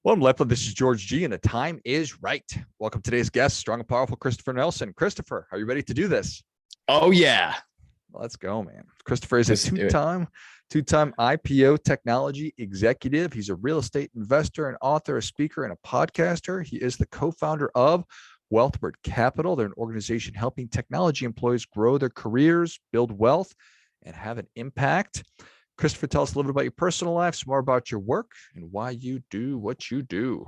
Welcome, LifeBlood. This is George G, and the time is right. Welcome to today's guest, strong and powerful Christopher Nelson. Christopher, are you ready to do this? Oh yeah. Let's go, man. Christopher is Let's a two-time IPO technology executive. He's a real estate investor, an author, a speaker, and a podcaster. He is the co-founder of Wealthward Capital. They're an organization helping technology employees grow their careers, build wealth, and have an impact. Christopher, tell us a little bit about your personal life, some more about your work, and why you do what you do.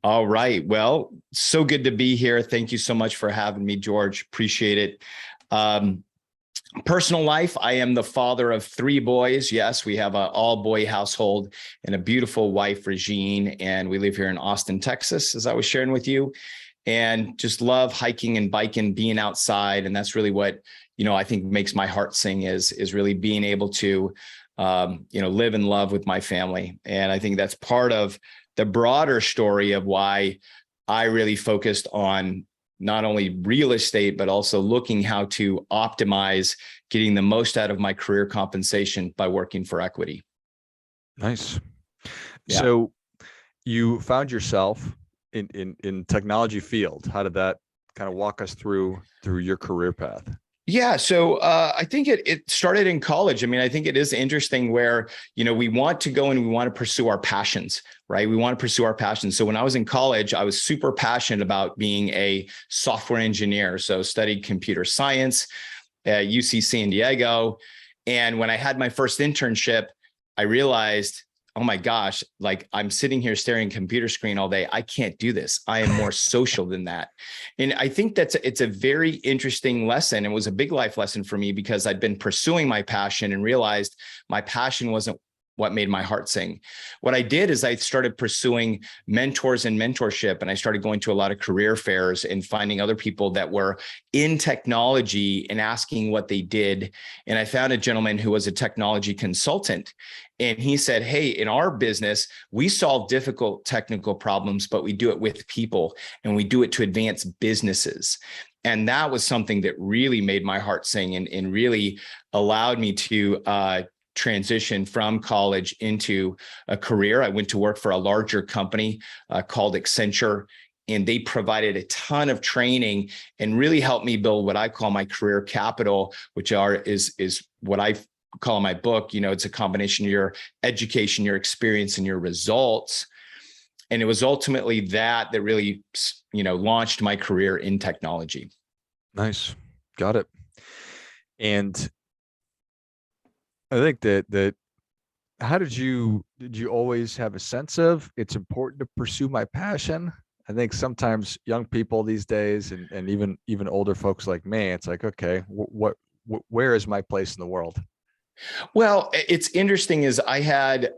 All right. Well, so good to be here. Thank you so much for having me, George. Appreciate it. Personal life, I am the father of 3 boys. Yes, we have an all-boy household and a beautiful wife, Regine, and we live here in Austin, Texas, as I was sharing with you, and just love hiking and biking, being outside. And that's really what, I think makes my heart sing is really being able to, live and love with my family. And I think that's part of the broader story of why I really focused on not only real estate, but also looking how to optimize getting the most out of my career compensation by working for equity. Nice. Yeah. So you found yourself in technology field. How did that kind of walk us through your career path? Yeah. So I think it started in college. I mean, I think it is interesting where, we want to go and we want to pursue our passions, right? We want to pursue our passions. So when I was in college, I was super passionate about being a software engineer. So studied computer science at UC San Diego. And when I had my first internship, I realized, oh my gosh, like I'm sitting here staring at a computer screen all day. I can't do this. I am more social than that. And I think it's a very interesting lesson. It was a big life lesson for me because I'd been pursuing my passion and realized my passion wasn't what made my heart sing. What I did is I started pursuing mentors and mentorship, and I started going to a lot of career fairs and finding other people that were in technology and asking what they did. And I found a gentleman who was a technology consultant. And he said, hey, in our business, we solve difficult technical problems, but we do it with people and we do it to advance businesses. And that was something that really made my heart sing and really allowed me to transition from college into a career. I went to work for a larger company called Accenture, and they provided a ton of training and really helped me build what I call my career capital, which is what I call in my book. It's a combination of your education, your experience, and your results. And it was ultimately that really, launched my career in technology. Nice. Got it. And I think that how did you always have a sense of it's important to pursue my passion? I think sometimes young people these days and even older folks like me, it's like, okay, where is my place in the world? Well, it's interesting is I had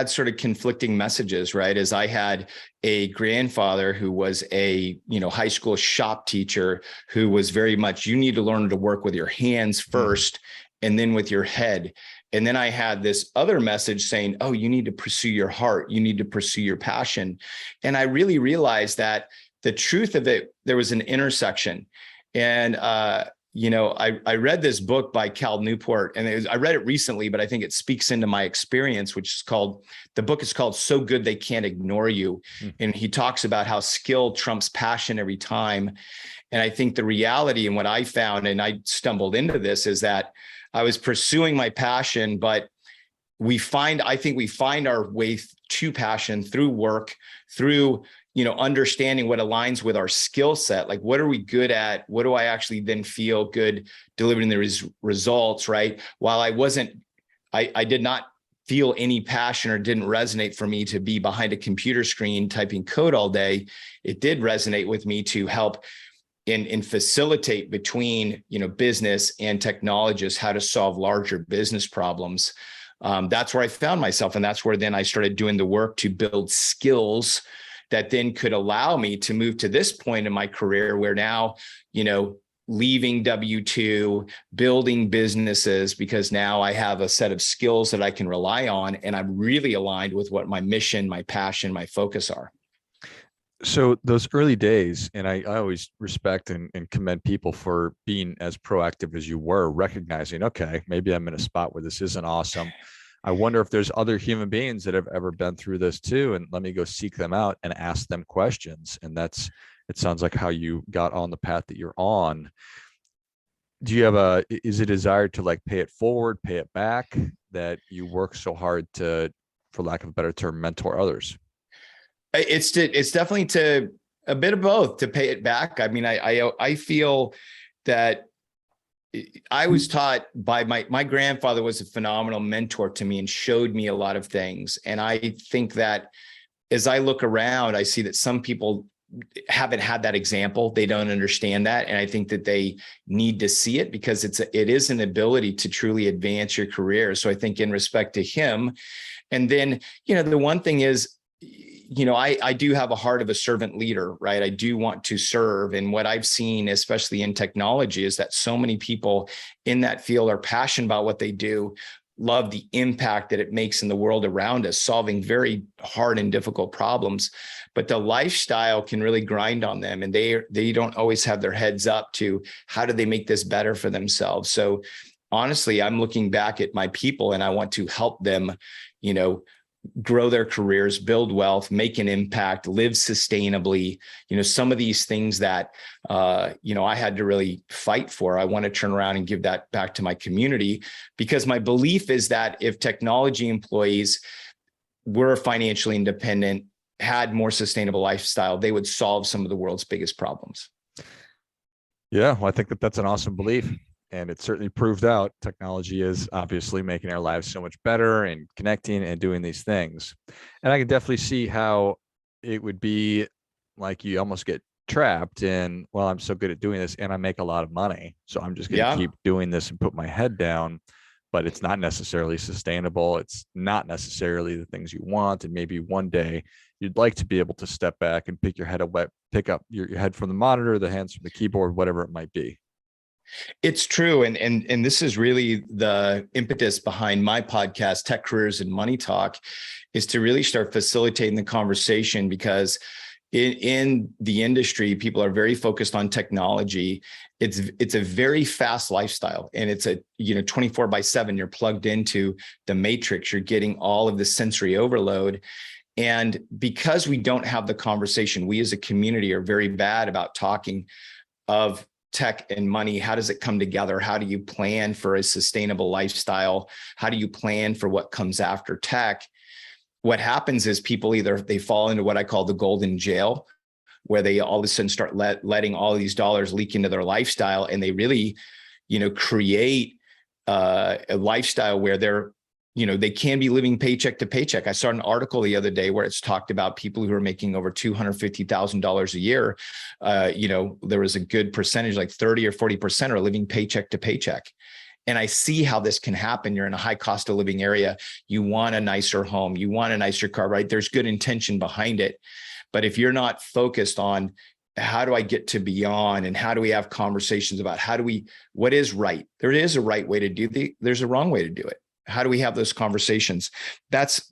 sort of conflicting messages, right? As I had a grandfather who was a, high school shop teacher who was very much, you need to learn to work with your hands first and then with your head. And then I had this other message saying, oh, you need to pursue your heart. You need to pursue your passion. And I really realized that the truth of it, there was an intersection. And, I read this book by Cal Newport, and I read it recently, but I think it speaks into my experience, the book is called So Good They Can't Ignore You. And he talks about how skill trumps passion every time. And I think the reality and what I found, and I stumbled into this, is that I was pursuing my passion, but I think we find our way to passion through work, through understanding what aligns with our skill set. Like, what are we good at? What do I actually then feel good delivering the results, right? While I did not feel any passion or didn't resonate for me to be behind a computer screen typing code all day, it did resonate with me to help and facilitate between, business and technologists how to solve larger business problems. That's where I found myself. And that's where then I started doing the work to build skills that then could allow me to move to this point in my career where now, leaving W-2, building businesses, because now I have a set of skills that I can rely on. And I'm really aligned with what my mission, my passion, my focus are. So those early days, and I always respect and commend people for being as proactive as you were, recognizing, okay, maybe I'm in a spot where this isn't awesome. I wonder if there's other human beings that have ever been through this too. And let me go seek them out and ask them questions. And it sounds like how you got on the path that you're on. Do you have is a desire to like pay it forward, pay it back, that you work so hard to, for lack of a better term, mentor others? It's definitely to a bit of both, to pay it back. I mean, I feel that I was taught by my grandfather was a phenomenal mentor to me and showed me a lot of things. And I think that as I look around, I see that some people haven't had that example. They don't understand that. And I think that they need to see it, because it is an ability to truly advance your career. So I think in respect to him, and then, the one thing is, I do have a heart of a servant leader, right? I do want to serve. And what I've seen, especially in technology, is that so many people in that field are passionate about what they do, love the impact that it makes in the world around us, solving very hard and difficult problems. But the lifestyle can really grind on them, and they don't always have their heads up to how do they make this better for themselves. So honestly, I'm looking back at my people and I want to help them, grow their careers, build wealth, make an impact, live sustainably. Some of these things that, I had to really fight for, I want to turn around and give that back to my community, because my belief is that if technology employees were financially independent, had more sustainable lifestyle, they would solve some of the world's biggest problems. Yeah, well, I think that's an awesome belief. And it certainly proved out. Technology is obviously making our lives so much better and connecting and doing these things. And I can definitely see how it would be like you almost get trapped in, well, I'm so good at doing this and I make a lot of money, so I'm just going to keep doing this and put my head down. But it's not necessarily sustainable. It's not necessarily the things you want. And maybe one day you'd like to be able to step back and pick up your head from the monitor, the hands from the keyboard, whatever it might be. It's true. And this is really the impetus behind my podcast, Tech Careers and Money Talk, is to really start facilitating the conversation, because in the industry, people are very focused on technology. It's a very fast lifestyle, and it's a 24/7. You're plugged into the matrix. You're getting all of the sensory overload. And because we don't have the conversation, we as a community are very bad about talking of tech and money. How does it come together? How do you plan for a sustainable lifestyle? How do you plan for what comes after tech? What happens is people they fall into what I call the golden jail, where they all of a sudden start letting all of these dollars leak into their lifestyle, and they really, create a lifestyle where they can be living paycheck to paycheck. I saw an article the other day where it's talked about people who are making over $250,000 a year. There was a good percentage, like 30 or 40% are living paycheck to paycheck. And I see how this can happen. You're in a high cost of living area. You want a nicer home. You want a nicer car, right? There's good intention behind it. But if you're not focused on how do I get to beyond, and how do we have conversations about what is right? There is a right way to do there's a wrong way to do it. How do we have those conversations? That's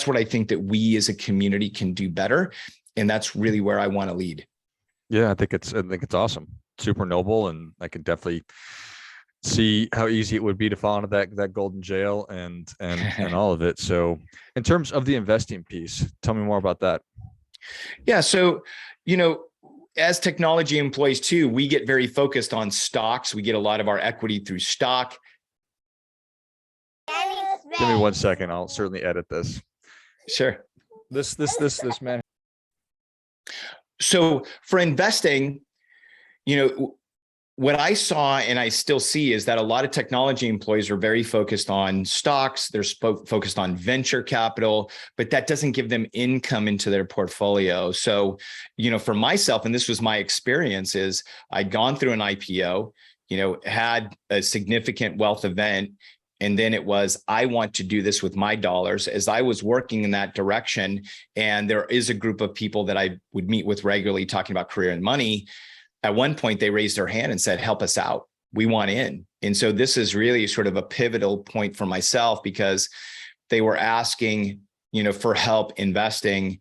what I think that we as a community can do better. And that's really where I want to lead. Yeah, I think it's awesome. Super noble. And I can definitely see how easy it would be to fall into that golden jail and all of it. So in terms of the investing piece, tell me more about that. Yeah. So, as technology employees too, we get very focused on stocks. We get a lot of our equity through stock. Give me 1 second. I'll certainly edit this. Sure. This man. So for investing, what I saw and I still see is that a lot of technology employees are very focused on stocks. They're focused on venture capital, but that doesn't give them income into their portfolio. So, for myself, and this was my experience, is I'd gone through an IPO, had a significant wealth event. And then it was, I want to do this with my dollars. As I was working in that direction, and there is a group of people that I would meet with regularly talking about career and money. At one point, they raised their hand and said, help us out. We want in. And so this is really sort of a pivotal point for myself, because they were asking, for help investing,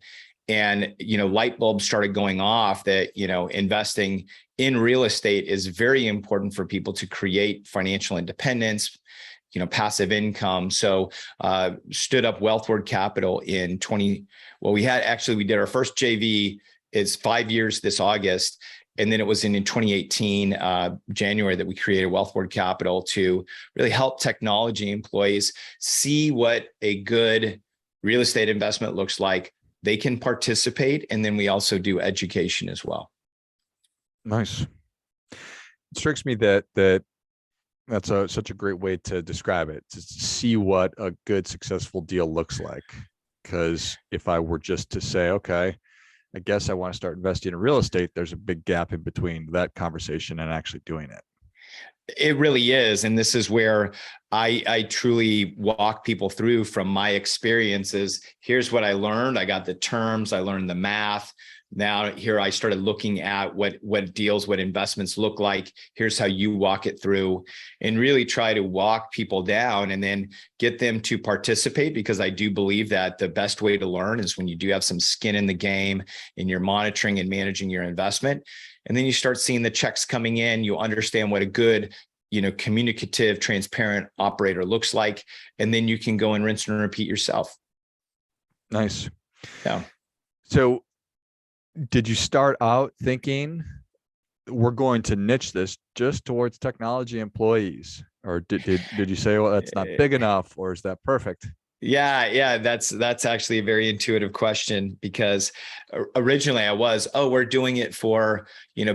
and, light bulbs started going off that, investing in real estate is very important for people to create financial independence, passive income. So stood up Wealthward Capital in we did our first JV is 5 years this August. And then it was in 2018, January, that we created Wealthward Capital to really help technology employees see what a good real estate investment looks like. They can participate. And then we also do education as well. Nice. It strikes me that that's such a great way to describe it, to see what a good, successful deal looks like. Because if I were just to say, okay, I guess I want to start investing in real estate, there's a big gap in between that conversation and actually doing it. It really is. And this is where I truly walk people through from my experiences. Here's what I learned. I got the terms, I learned the math. Now here I started looking at what deals, what investments look like. Here's how you walk it through, and really try to walk people down and then get them to participate, because I do believe that the best way to learn is when you do have some skin in the game and you're monitoring and managing your investment. And then you start seeing the checks coming in, you understand what a good, communicative, transparent operator looks like. And then you can go and rinse and repeat yourself. Nice. Yeah. So did you start out thinking we're going to niche this just towards technology employees? Or did you say, well, that's not big enough, or is that perfect? Yeah. That's actually a very intuitive question, because originally I was, we're doing it for,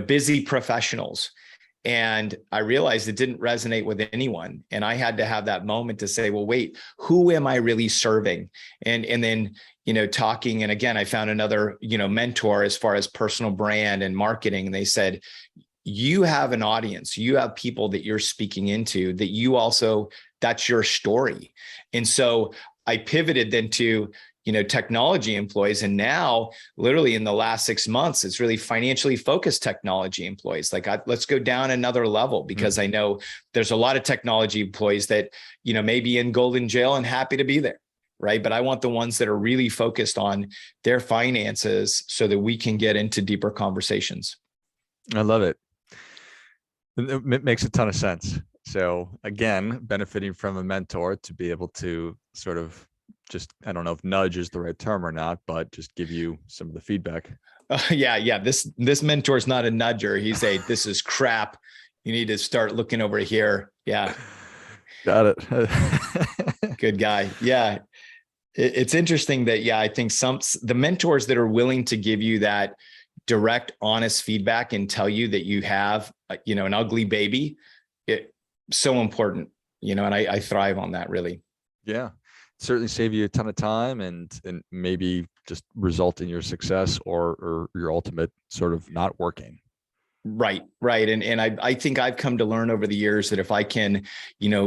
busy professionals. And I realized it didn't resonate with anyone. And I had to have that moment to say, well, wait, who am I really serving? And then, talking. And again, I found another, mentor as far as personal brand and marketing. And they said, you have an audience, you have people that you're speaking into, that you also, that's your story. And so I pivoted then to, technology employees. And now literally in the last 6 months, it's really financially focused technology employees. Like let's go down another level, because I know there's a lot of technology employees that, may be in golden jail and happy to be there. Right. But I want the ones that are really focused on their finances so that we can get into deeper conversations. I love it. It makes a ton of sense. So again, benefiting from a mentor to be able to sort of just, I don't know if nudge is the right term or not, but just give you some of the feedback. Yeah. This mentor is not a nudger. He's this is crap. You need to start looking over here. Yeah. Got it. Good guy. Yeah. It's interesting that, I think the mentors that are willing to give you that direct, honest feedback and tell you that you have, an ugly baby, it's so important, and I thrive on that, really. Yeah. Certainly save you a ton of time and maybe just result in your success or your ultimate sort of not working. Right. And I think I've come to learn over the years that if I can,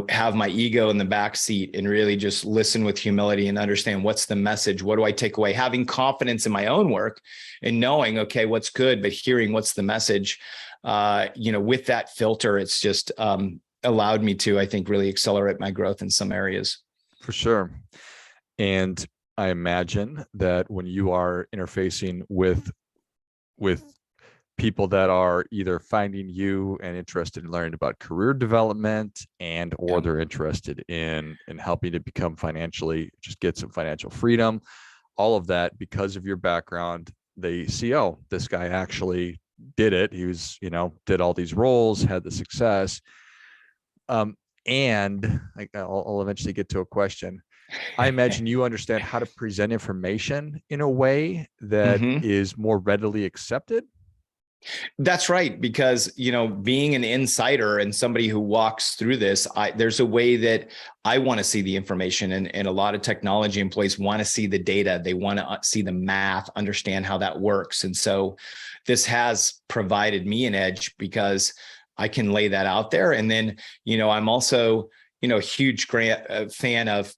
have my ego in the back seat and really just listen with humility and understand what's the message, what do I take away, having confidence in my own work and knowing, okay, what's good, but hearing what's the message, with that filter, it's just allowed me to, I think, really accelerate my growth in some areas. For sure. And I imagine that when you are interfacing with people that are either finding you and interested in learning about career development or they're interested in helping to become just get some financial freedom, all of that, because of your background, they see, oh, this guy actually did it. He was, did all these roles, had the success. And I'll eventually get to a question. I imagine you understand how to present information in a way that is more readily accepted. That's right. Because, being an insider and somebody who walks through this, there's a way that I want to see the information, and a lot of technology employees want to see the data. They want to see the math, understand how that works. And so this has provided me an edge because I can lay that out there. And then, I'm also, a huge fan of,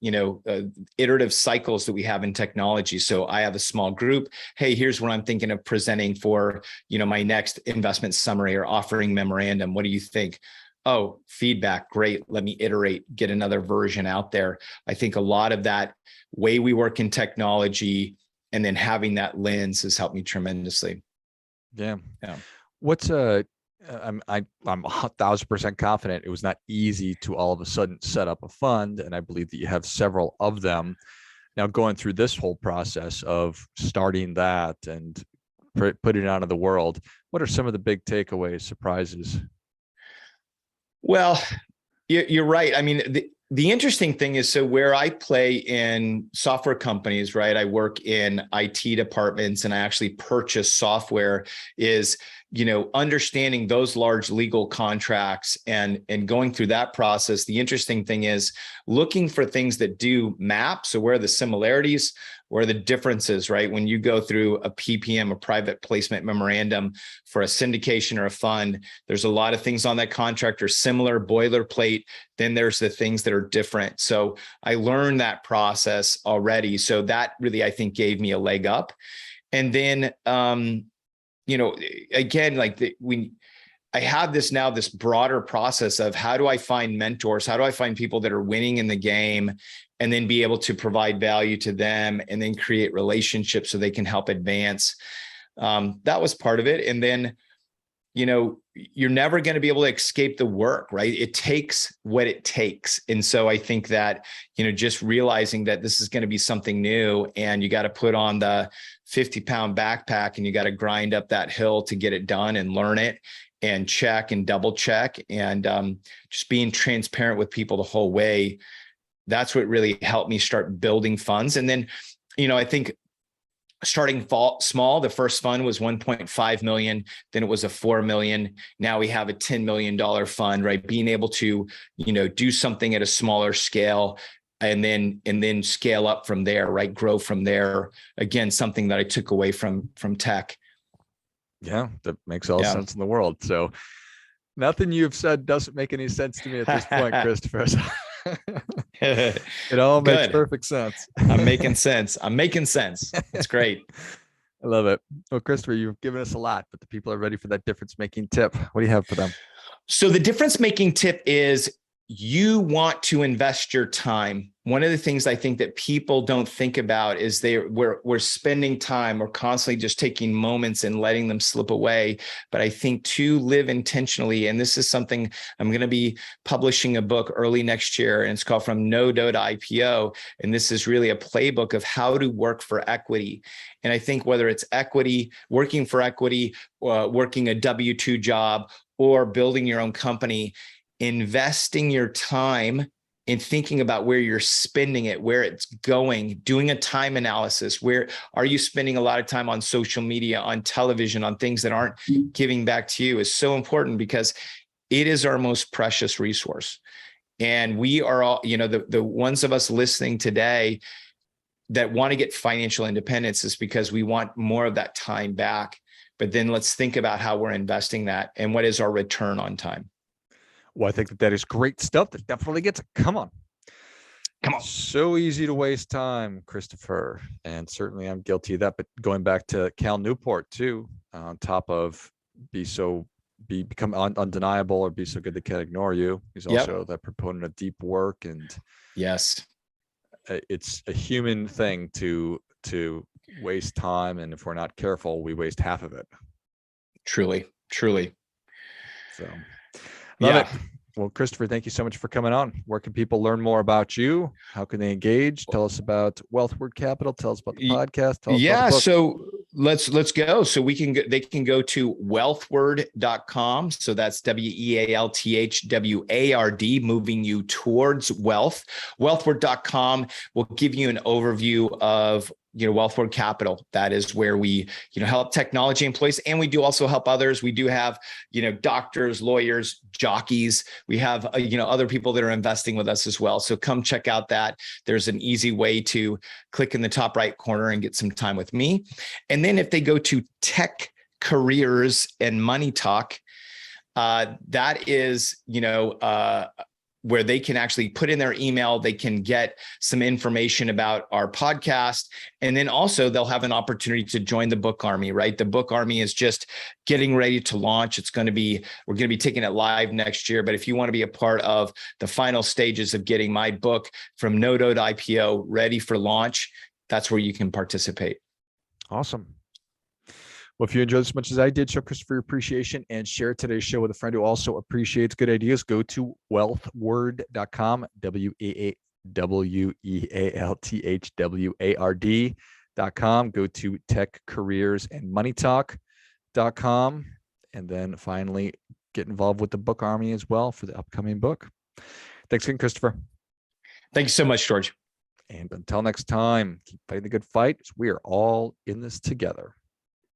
iterative cycles that we have in technology. So I have a small group. Hey, here's what I'm thinking of presenting for, my next investment summary or offering memorandum. What do you think? Oh, feedback. Great. Let me iterate, get another version out there. I think a lot of that way we work in technology and then having that lens has helped me tremendously. Yeah. What's I'm 1,000% confident it was not easy to all of a sudden set up a fund. And I believe that you have several of them. Now, going through this whole process of starting that and putting it out of the world, what are some of the big takeaways, surprises? Well, you're right. I mean, the interesting thing is, so where I play in software companies, right? I work in IT departments and I actually purchase software, is, understanding those large legal contracts and going through that process. The interesting thing is looking for things that do map. So where are the similarities? Where are the differences, right? When you go through a PPM, a private placement memorandum for a syndication or a fund, there's a lot of things on that contract are similar, boilerplate. Then there's the things that are different. So I learned that process already. So that really, I think, gave me a leg up. And then, again, I have this broader process of how do I find mentors? How do I find people that are winning in the game and then be able to provide value to them and then create relationships so they can help advance? That was part of it. And then, you're never going to be able to escape the work, right? It takes what it takes. And so I think that, just realizing that this is going to be something new and you got to put on the 50-pound backpack and you got to grind up that hill to get it done and learn it and check and double check and just being transparent with people the whole way. That's what really helped me start building funds. And then, I think starting small, the first fund was 1.5 million. Then it was a 4 million. Now we have a $10 million fund, right? Being able to, do something at a smaller scale and then scale up from there, right? Grow from there. Again, something that I took away from tech. Yeah, that makes all sense in the world. So nothing you've said doesn't make any sense to me at this point, Christopher. It all makes perfect sense. I'm making sense. It's great. I love it. Well, Christopher, you've given us a lot, but the people are ready for that difference-making tip. What do you have for them? So the difference-making tip is you want to invest your time. One of the things I think that people don't think about is we're spending time, we're constantly just taking moments and letting them slip away. But I think to live intentionally, and this is something I'm going to be publishing a book early next year, and it's called From No Dough to IPO. And this is really a playbook of how to work for equity. And I think whether it's equity, working for equity, working a W-2 job, or building your own company, investing your time in thinking about where you're spending it, where it's going, doing a time analysis. Where are you spending a lot of time on social media, on television, on things that aren't giving back to you, is so important, because it is our most precious resource. And we are all, the ones of us listening today that want to get financial independence is because we want more of that time back. But then let's think about how we're investing that and what is our return on time. Well, I think that is great stuff. That definitely gets it. Come on. So easy to waste time, Christopher. And certainly I'm guilty of that. But going back to Cal Newport too, on top of become undeniable or be so good they can't ignore you. He's also that proponent of deep work. And yes, it's a human thing to waste time. And if we're not careful, we waste half of it. Truly. So love it. Well, Christopher, thank you so much for coming on. Where can people learn more about you? How can they engage? Tell us about Wealthward Capital. Tell us about the podcast. Tell us about the book. So let's go. So they can go to wealthward.com. So that's WEALTHWARD, moving you towards wealth. Wealthward.com will give you an overview of Wealthward Capital. That is where we, help technology employees, and we do also help others. We do have, doctors, lawyers, jockeys. We have, other people that are investing with us as well. So come check out that. There's an easy way to click in the top right corner and get some time with me. And then if they go to Tech Careers and Money Talk, that is, where they can actually put in their email, they can get some information about our podcast. And then also they'll have an opportunity to join the book army, right? The book army is just getting ready to launch. We're going to be taking it live next year. But if you want to be a part of the final stages of getting my book From No Dough to IPO ready for launch, that's where you can participate. Awesome. Well, if you enjoyed as much as I did, show Christopher your appreciation and share today's show with a friend who also appreciates good ideas. Go to wealthward.com, wealthward.com. Go to tech, careers, and moneytalk.com. And then finally, get involved with the book army as well for the upcoming book. Thanks again, Christopher. Thank you so much, George. And until next time, keep fighting the good fight. We are all in this together.